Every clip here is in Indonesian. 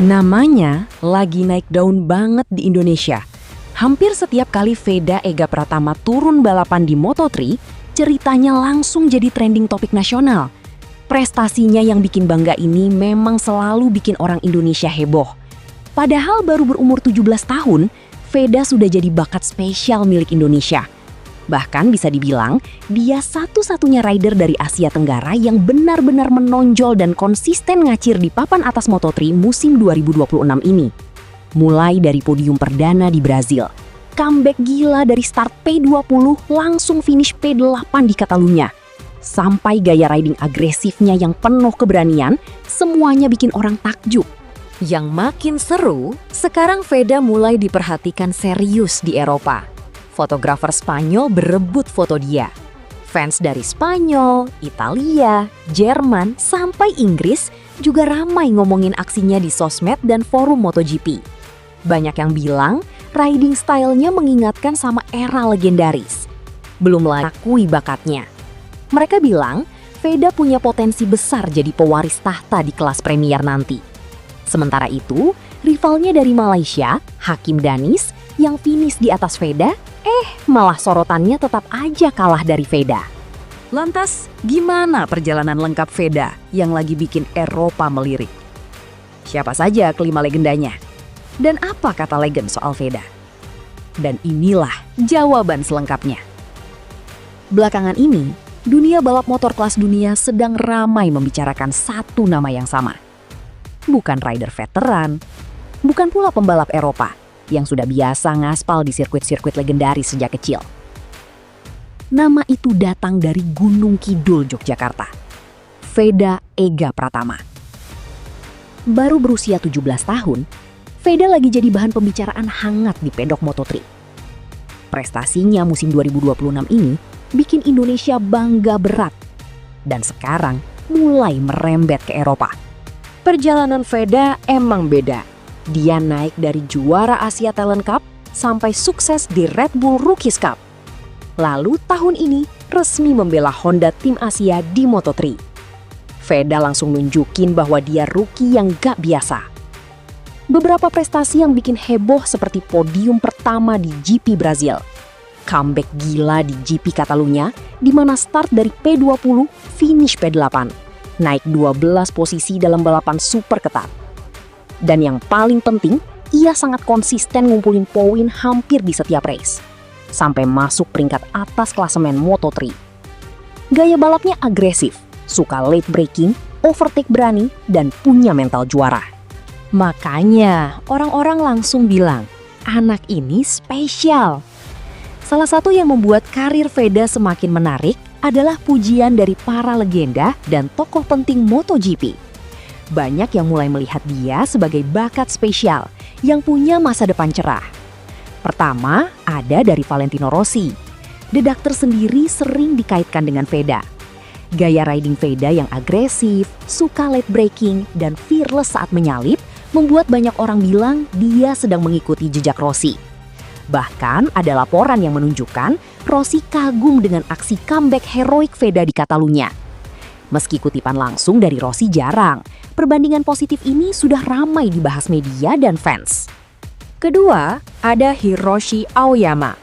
Namanya lagi naik daun banget di Indonesia. Hampir setiap kali Veda Ega Pratama turun balapan di Moto3, ceritanya langsung jadi trending topik nasional. Prestasinya yang bikin bangga ini memang selalu bikin orang Indonesia heboh. Padahal baru berumur 17 tahun, Veda sudah jadi bakat spesial milik Indonesia. Bahkan bisa dibilang, dia satu-satunya rider dari Asia Tenggara yang benar-benar menonjol dan konsisten ngacir di papan atas Moto3 musim 2026 ini. Mulai dari podium perdana di Brazil, comeback gila dari start P20 langsung finish P8 di Catalunya, sampai gaya riding agresifnya yang penuh keberanian, semuanya bikin orang takjub. Yang makin seru, sekarang Veda mulai diperhatikan serius di Eropa. Fotografer Spanyol berebut foto dia. Fans dari Spanyol, Italia, Jerman, sampai Inggris juga ramai ngomongin aksinya di sosmed dan forum MotoGP. Banyak yang bilang riding style-nya mengingatkan sama era legendaris. Belum lagi akui bakatnya. Mereka bilang Veda punya potensi besar jadi pewaris tahta di kelas Premier nanti. Sementara itu, rivalnya dari Malaysia, Hakim Danis, yang finish di atas Veda, malah sorotannya tetap aja kalah dari Veda. Lantas, gimana perjalanan lengkap Veda yang lagi bikin Eropa melirik? Siapa saja kelima legendanya? Dan apa kata legend soal Veda? Dan inilah jawaban selengkapnya. Belakangan ini, dunia balap motor kelas dunia sedang ramai membicarakan satu nama yang sama. Bukan rider veteran, bukan pula pembalap Eropa yang sudah biasa ngaspal di sirkuit-sirkuit legendaris sejak kecil. Nama itu datang dari Gunung Kidul, Yogyakarta. Veda Ega Pratama. Baru berusia 17 tahun, Veda lagi jadi bahan pembicaraan hangat di pedok Moto3. Prestasinya musim 2026 ini bikin Indonesia bangga berat. Dan sekarang mulai merembet ke Eropa. Perjalanan Veda emang beda. Dia naik dari juara Asia Talent Cup sampai sukses di Red Bull Rookies Cup. Lalu tahun ini resmi membela Honda Tim Asia di Moto3. Veda langsung nunjukin bahwa dia rookie yang gak biasa. Beberapa prestasi yang bikin heboh seperti podium pertama di GP Brazil, comeback gila di GP Catalunya di mana start dari P20 finish P8, naik 12 posisi dalam balapan super ketat. Dan yang paling penting, ia sangat konsisten ngumpulin poin hampir di setiap race, sampai masuk peringkat atas klasemen Moto3. Gaya balapnya agresif, suka late braking, overtake berani, dan punya mental juara. Makanya orang-orang langsung bilang, anak ini spesial. Salah satu yang membuat karir Veda semakin menarik adalah pujian dari para legenda dan tokoh penting MotoGP. Banyak yang mulai melihat dia sebagai bakat spesial yang punya masa depan cerah. Pertama, ada dari Valentino Rossi. The Doctor sendiri sering dikaitkan dengan Veda. Gaya riding Veda yang agresif, suka late braking, dan fearless saat menyalip membuat banyak orang bilang dia sedang mengikuti jejak Rossi. Bahkan ada laporan yang menunjukkan Rossi kagum dengan aksi comeback heroik Veda di Catalunya. Meski kutipan langsung dari Rossi jarang, perbandingan positif ini sudah ramai dibahas media dan fans. Kedua, ada Hiroshi Aoyama,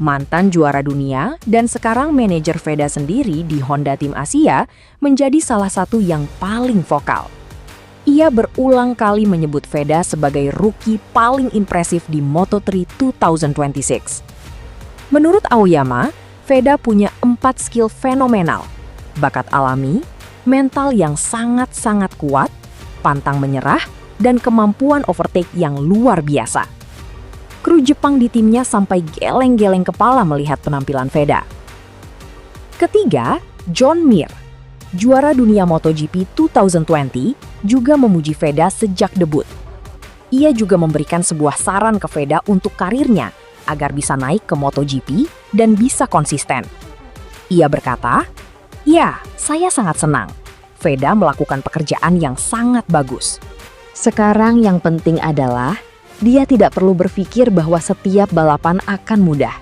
mantan juara dunia dan sekarang manajer Veda sendiri di Honda Tim Asia, menjadi salah satu yang paling vokal. Ia berulang kali menyebut Veda sebagai rookie paling impresif di Moto3 2026. Menurut Aoyama, Veda punya 4 skill fenomenal: bakat alami, mental yang sangat-sangat kuat, pantang menyerah, dan kemampuan overtake yang luar biasa. Kru Jepang di timnya sampai geleng-geleng kepala melihat penampilan Veda. Ketiga, John Mir, juara dunia MotoGP 2020, juga memuji Veda sejak debut. Ia juga memberikan sebuah saran ke Veda untuk karirnya agar bisa naik ke MotoGP dan bisa konsisten. Ia berkata, "Ya, saya sangat senang. Veda melakukan pekerjaan yang sangat bagus. Sekarang yang penting adalah dia tidak perlu berpikir bahwa setiap balapan akan mudah.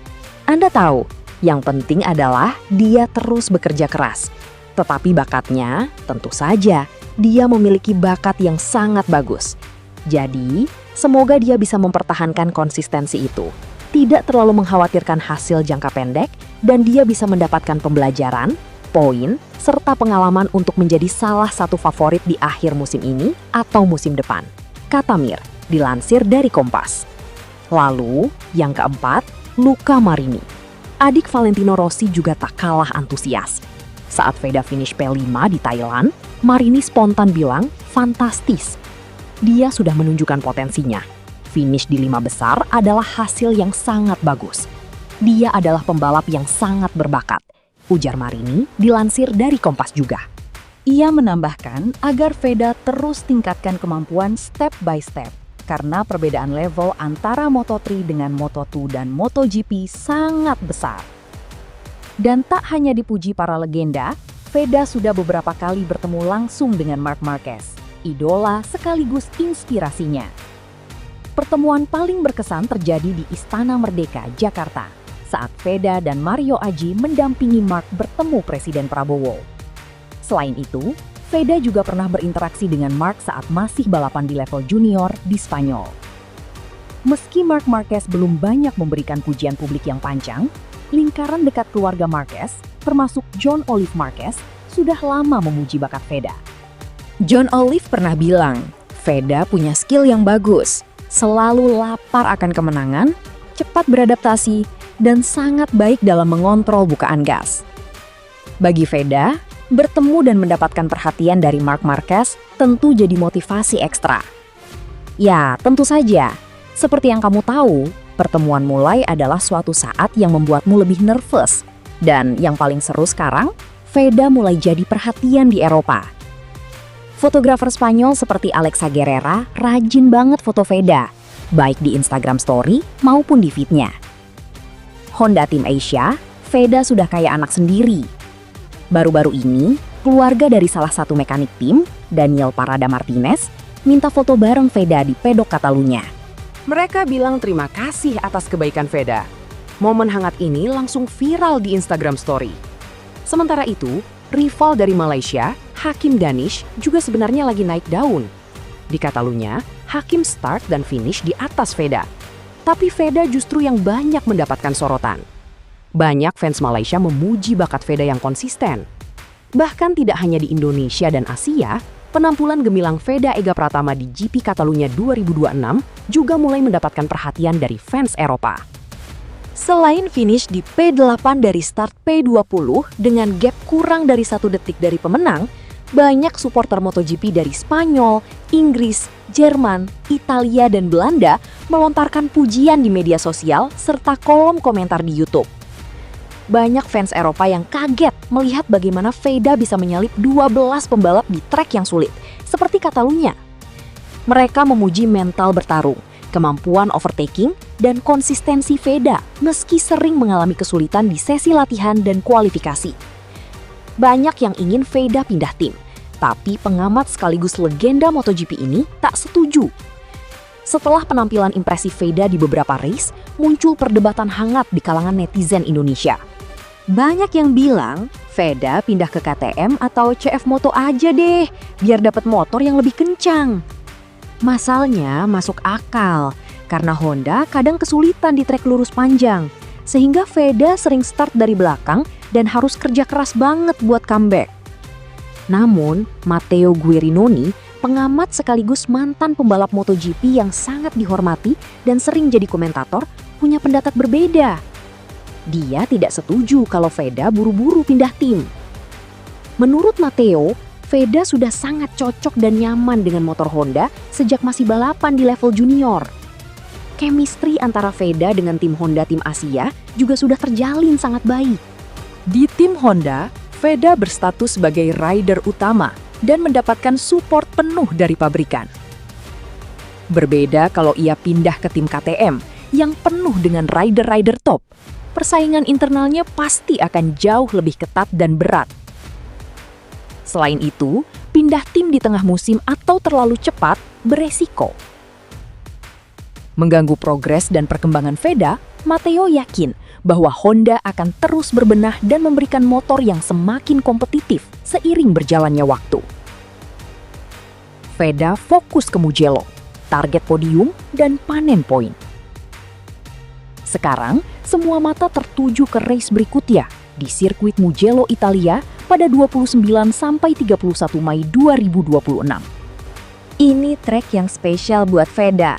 Anda tahu, yang penting adalah dia terus bekerja keras. Tetapi bakatnya, tentu saja, dia memiliki bakat yang sangat bagus. Jadi, semoga dia bisa mempertahankan konsistensi itu. Tidak terlalu mengkhawatirkan hasil jangka pendek, dan dia bisa mendapatkan pembelajaran, poin, serta pengalaman untuk menjadi salah satu favorit di akhir musim ini atau musim depan, kata Mir, dilansir dari Kompas. Lalu, yang keempat, Luca Marini. Adik Valentino Rossi juga tak kalah antusias. Saat Veda finish P5 di Thailand, Marini spontan bilang, fantastis. Dia sudah menunjukkan potensinya. Finish di 5 besar adalah hasil yang sangat bagus. Dia adalah pembalap yang sangat berbakat, ujar Marini dilansir dari Kompas juga. Ia menambahkan agar Veda terus tingkatkan kemampuan step by step, karena perbedaan level antara Moto3 dengan Moto2 dan MotoGP sangat besar. Dan tak hanya dipuji para legenda, Veda sudah beberapa kali bertemu langsung dengan Marc Marquez, idola sekaligus inspirasinya. Pertemuan paling berkesan terjadi di Istana Merdeka, Jakarta, saat Veda dan Mario Aji mendampingi Marc bertemu Presiden Prabowo. Selain itu, Veda juga pernah berinteraksi dengan Marc saat masih balapan di level junior di Spanyol. Meski Marc Marquez belum banyak memberikan pujian publik yang panjang, lingkaran dekat keluarga Marquez, termasuk John Olive Marquez, sudah lama memuji bakat Veda. John Olive pernah bilang, Veda punya skill yang bagus, selalu lapar akan kemenangan, cepat beradaptasi, dan sangat baik dalam mengontrol bukaan gas. Bagi Veda, bertemu dan mendapatkan perhatian dari Marc Marquez tentu jadi motivasi ekstra. Ya, tentu saja. Seperti yang kamu tahu, pertemuan mulai adalah suatu saat yang membuatmu lebih nervous. Dan yang paling seru sekarang, Veda mulai jadi perhatian di Eropa. Fotografer Spanyol seperti Alexa Guerrera rajin banget foto Veda, baik di Instagram Story maupun di feed-nya. Honda Team Asia, Veda sudah kayak anak sendiri. Baru-baru ini, keluarga dari salah satu mekanik tim, Daniel Parada Martinez, minta foto bareng Veda di pedok Catalunya. Mereka bilang terima kasih atas kebaikan Veda. Momen hangat ini langsung viral di Instagram Story. Sementara itu, rival dari Malaysia, Hakim Danish, juga sebenarnya lagi naik daun. Di Catalunya, Hakim start dan finish di atas Veda. Tapi Veda justru yang banyak mendapatkan sorotan. Banyak fans Malaysia memuji bakat Veda yang konsisten. Bahkan tidak hanya di Indonesia dan Asia, penampilan gemilang Veda Ega Pratama di GP Catalunya 2026 juga mulai mendapatkan perhatian dari fans Eropa. Selain finish di P8 dari start P20 dengan gap kurang dari 1 detik dari pemenang, banyak supporter MotoGP dari Spanyol, Inggris, Jerman, Italia, dan Belanda melontarkan pujian di media sosial serta kolom komentar di YouTube. Banyak fans Eropa yang kaget melihat bagaimana Veda bisa menyalip 12 pembalap di trek yang sulit, seperti Catalunya. Mereka memuji mental bertarung, kemampuan overtaking, dan konsistensi Veda meski sering mengalami kesulitan di sesi latihan dan kualifikasi. Banyak yang ingin Veda pindah tim, tapi pengamat sekaligus legenda MotoGP ini tak setuju. Setelah penampilan impresif Veda di beberapa race, muncul perdebatan hangat di kalangan netizen Indonesia. Banyak yang bilang, Veda pindah ke KTM atau CF Moto aja deh, biar dapat motor yang lebih kencang. Masalahnya masuk akal, karena Honda kadang kesulitan di trek lurus panjang, sehingga Veda sering start dari belakang dan harus kerja keras banget buat comeback. Namun, Matteo Guerinoni, pengamat sekaligus mantan pembalap MotoGP yang sangat dihormati dan sering jadi komentator, punya pendapat berbeda. Dia tidak setuju kalau Veda buru-buru pindah tim. Menurut Matteo, Veda sudah sangat cocok dan nyaman dengan motor Honda sejak masih balapan di level junior. Chemistry antara Veda dengan tim Honda tim Asia juga sudah terjalin sangat baik. Di tim Honda, Veda berstatus sebagai rider utama dan mendapatkan support penuh dari pabrikan. Berbeda kalau ia pindah ke tim KTM yang penuh dengan rider-rider top. Persaingan internalnya pasti akan jauh lebih ketat dan berat. Selain itu, pindah tim di tengah musim atau terlalu cepat beresiko. Mengganggu progres dan perkembangan Veda, Matteo yakin bahwa Honda akan terus berbenah dan memberikan motor yang semakin kompetitif seiring berjalannya waktu. Veda fokus ke Mugello. target podium, dan panen poin. Sekarang, semua mata tertuju ke race berikutnya di sirkuit Mugello, Italia pada 29–31 Mei 2026. Ini trek yang spesial buat Veda,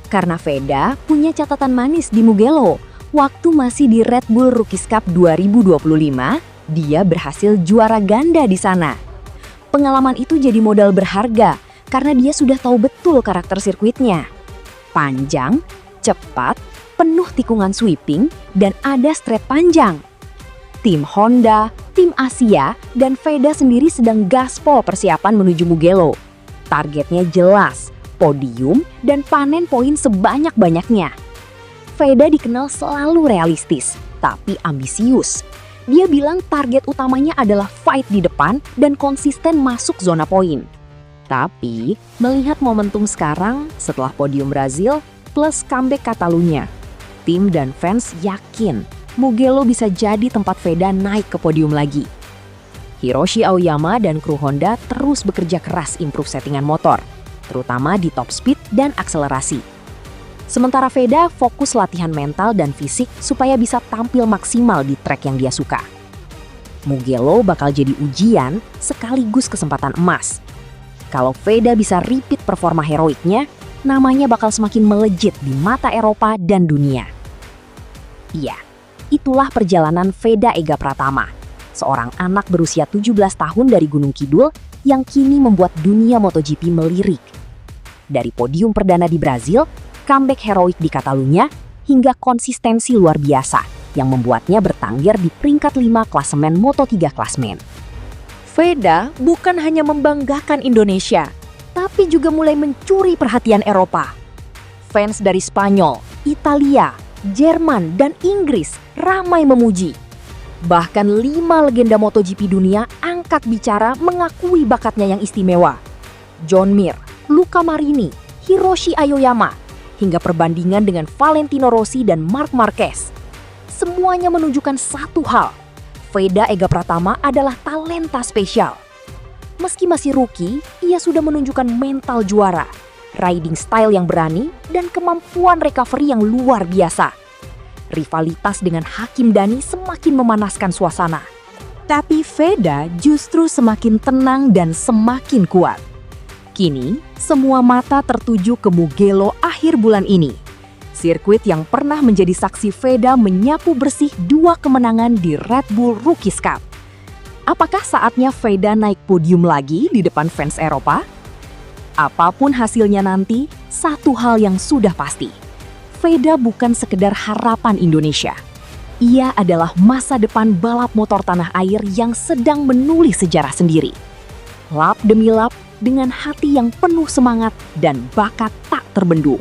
karena Veda punya catatan manis di Mugello. Waktu masih di Red Bull Rookies Cup 2025, dia berhasil juara ganda di sana. Pengalaman itu jadi modal berharga karena dia sudah tahu betul karakter sirkuitnya. Panjang, cepat, penuh tikungan sweeping, dan ada straight panjang. Tim Honda, tim Asia, dan Veda sendiri sedang gaspol persiapan menuju Mugello. Targetnya jelas, podium dan panen poin sebanyak-banyaknya. Veda dikenal selalu realistis, tapi ambisius. Dia bilang target utamanya adalah fight di depan dan konsisten masuk zona poin. Tapi, melihat momentum sekarang setelah podium Brazil plus comeback Catalunya, tim dan fans yakin Mugello bisa jadi tempat Veda naik ke podium lagi. Hiroshi Aoyama dan kru Honda terus bekerja keras improve settingan motor, terutama di top speed dan akselerasi. Sementara Veda fokus latihan mental dan fisik supaya bisa tampil maksimal di trek yang dia suka. Mugello bakal jadi ujian sekaligus kesempatan emas. Kalau Veda bisa repeat performa heroiknya, namanya bakal semakin melejit di mata Eropa dan dunia. Iya, itulah perjalanan Veda Ega Pratama, seorang anak berusia 17 tahun dari Gunung Kidul yang kini membuat dunia MotoGP melirik. Dari podium perdana di Brazil, comeback heroik di Catalunya, hingga konsistensi luar biasa yang membuatnya bertengger di peringkat 5 klasemen Moto3 Klasmen. Veda bukan hanya membanggakan Indonesia, tapi juga mulai mencuri perhatian Eropa. Fans dari Spanyol, Italia, Jerman, dan Inggris ramai memuji. Bahkan 5 legenda MotoGP dunia angkat bicara mengakui bakatnya yang istimewa. John Mir, Luca Marini, Hiroshi Aoyama, hingga perbandingan dengan Valentino Rossi dan Marc Marquez. Semuanya menunjukkan satu hal, Veda Ega Pratama adalah talenta spesial. Meski masih rookie, ia sudah menunjukkan mental juara, riding style yang berani, dan kemampuan recovery yang luar biasa. Rivalitas dengan Hakim Dhani semakin memanaskan suasana. Tapi Veda justru semakin tenang dan semakin kuat. Kini, semua mata tertuju ke Mugello akhir bulan ini. Sirkuit yang pernah menjadi saksi Veda menyapu bersih 2 kemenangan di Red Bull Rookies Cup. Apakah saatnya Veda naik podium lagi di depan fans Eropa? Apapun hasilnya nanti, satu hal yang sudah pasti. Veda bukan sekedar harapan Indonesia. Ia adalah masa depan balap motor tanah air yang sedang menulis sejarah sendiri. Lap demi lap dengan hati yang penuh semangat dan bakat tak terbendung.